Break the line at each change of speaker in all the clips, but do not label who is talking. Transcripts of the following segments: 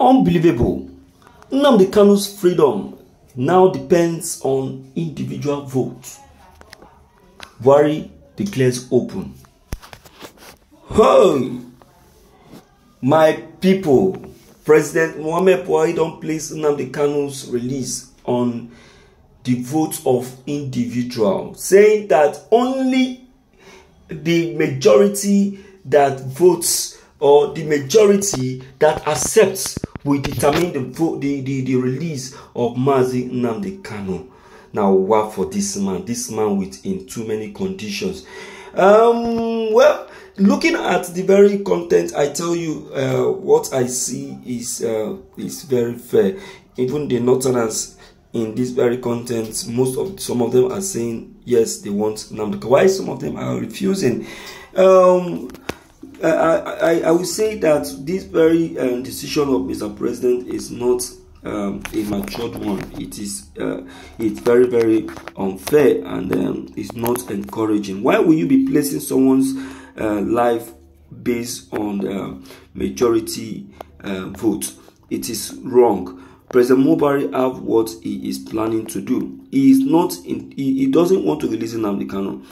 Unbelievable. Nnamdi Kanu's freedom now depends on individual vote. Buhari declares open. Hey, my people, President Muhammad Buhari don't place Nnamdi Kanu's release on the vote of individual, saying that only the majority that votes or the majority that accepts will determine the vote, the release of Mazi Nnamdi Kanu. Now, what for this man? This man within too many conditions. Well, looking at the very content, I tell you, what I see is very fair. Even the Northerners in this very content, some of them are saying yes, they want Nnamdi Kanu. Why some of them are refusing? I will say that this very decision of Mr. President is not a matured one. It's very, very unfair, and it's not encouraging. Why will you be placing someone's life based on majority vote? It is wrong. President Buhari have what he is planning to do. He doesn't want to release Nnamdi Kanu.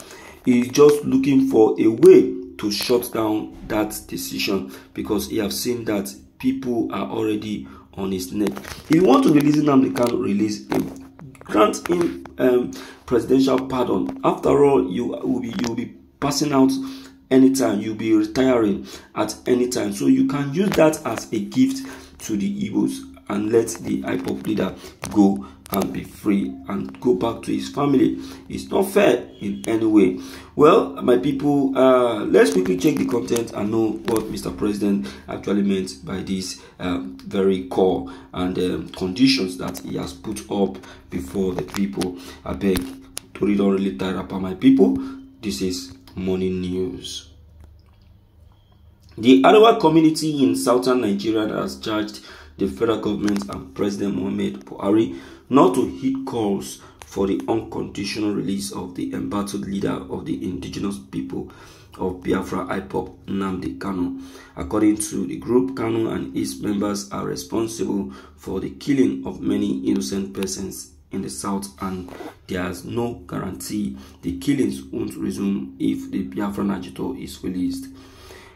He is just looking for a way to shut down that decision, because he have seen that people are already on his neck. If you want to release Nnamdi Kanu, release him. Grant him presidential pardon. After all, you will be passing out anytime. You'll be retiring at any time. So you can use that as a gift to the Igbos and let the IPOB leader go and be free and go back to his family. It's not fair in any way. Well, my people, let's quickly check the content and know what Mr. President actually meant by this very call and conditions that he has put up before the people. I beg to read on really tired up, my people. This is morning news. The Arewa community in southern Nigeria has charged the federal government and President Muhammad Buhari not to heed calls for the unconditional release of the embattled leader of the indigenous people of Biafra IPOB, Nnamdi Kanu. According to the group, Kanu and its members are responsible for the killing of many innocent persons in the south, and there's no guarantee the killings won't resume if the Biafran agitator is released.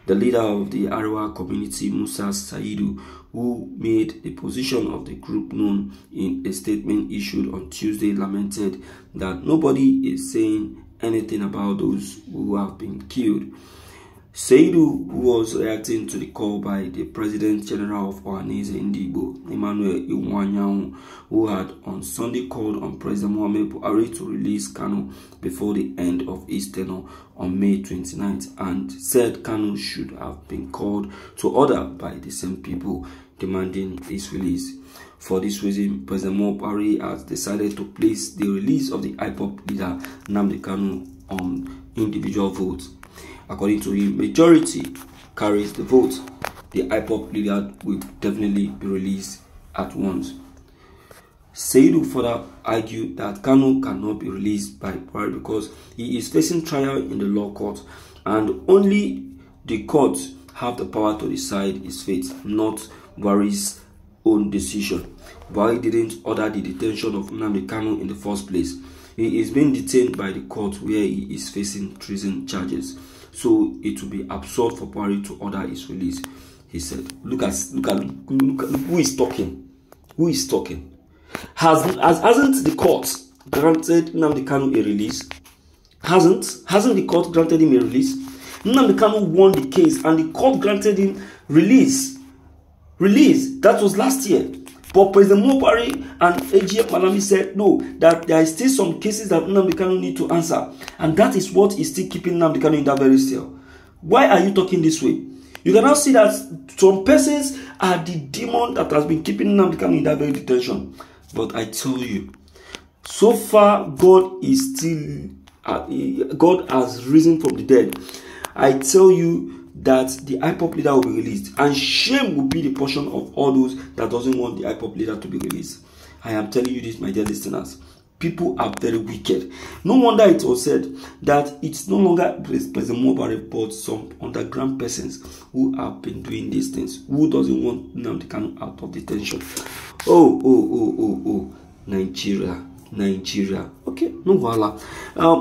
The leader of the Arewa community, Musa Saidu, who made the position of the group known in a statement issued on Tuesday, lamented that nobody is saying anything about those who have been killed. Saidu, who was reacting to the call by the President General of Ohanese Ndigbo, Emmanuel Iwanyao, who had on Sunday called on President Muhammad Buhari to release Kanu before the end of his tenure on May 29th, and said Kanu should have been called to order by the same people demanding his release. For this reason, President Buhari has decided to place the release of the IPOB leader Nnamdi Kanu on individual votes. According to him, majority carries the vote. The IPOB leader will definitely be released at once. Saidu further argued that Kanu cannot be released by Buhari because he is facing trial in the law court, and only the courts have the power to decide his fate, not Buhari's own decision. Buhari didn't order the detention of Nnamdi Kanu in the first place. He is being detained by the court where he is facing treason charges. So it will be absurd for Buhari to order his release, he said. Look at who is talking. Who is talking? Hasn't the court granted Nnamdi Kanu a release? Hasn't the court granted him a release? Nnamdi Kanu won the case and the court granted him release. That was last year. But President Buhari and AGF Malami said no, that there is still some cases that Nnamdi Kanu need to answer. And that is what is still keeping Nnamdi Kanu in that very cell. Why are you talking this way? You can now see that some persons are the demon that has been keeping Nnamdi Kanu in that very detention. But I tell you, so far God is still, God has risen from the dead. I tell you that the IPOB leader will be released, and shame will be the portion of all those that doesn't want the IPOB leader to be released. I am telling you this, my dear listeners. People are very wicked. No wonder it was said that it's no longer President Buhari, but some underground persons who have been doing these things. Who doesn't want Nnamdi Kanu out of detention? Oh, Nigeria. Okay, no wahala.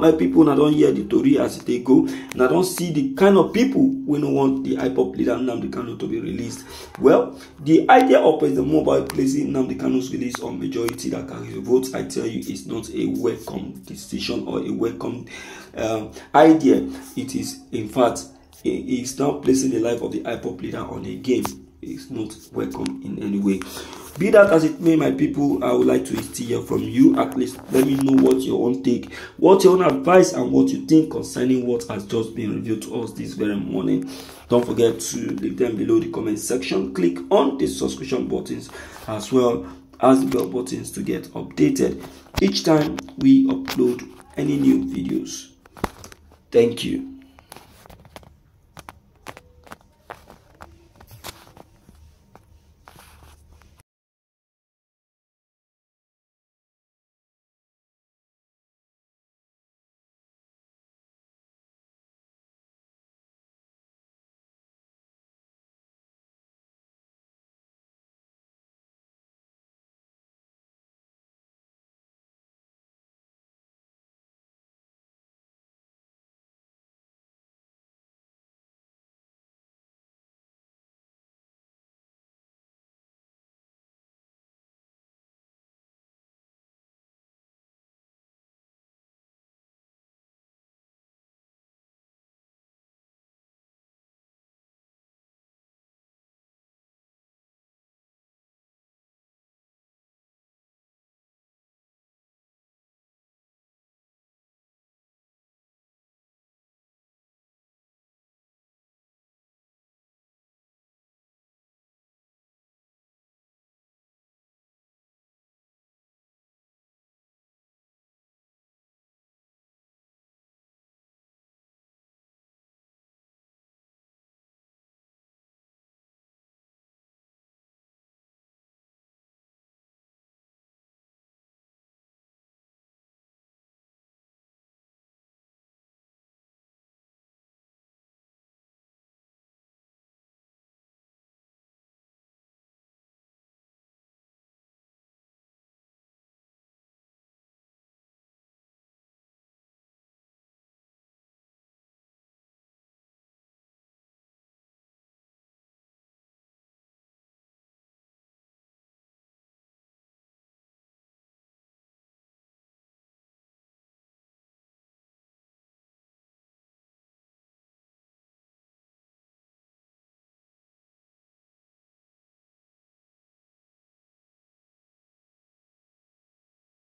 My people, now don't hear the story as they go. Now don't see the kind of people we don't want the IPOP leader Nnamdi Kanu to be released. Well, the idea of President Buhari placing Nnamdi Kanu's release on majority that carries the votes, I tell you, is not a welcome decision or a welcome idea. It is, in fact, it's now placing the life of the IPOP leader on a game. It's not welcome in any way. Be that as it may, my people, I would like to hear from you. At least let me know what your own take, what your own advice, and what you think concerning what has just been revealed to us this very morning. Don't forget to leave them below the comment section. Click on the subscription buttons as well as the bell buttons to get updated each time we upload any new videos. Thank you.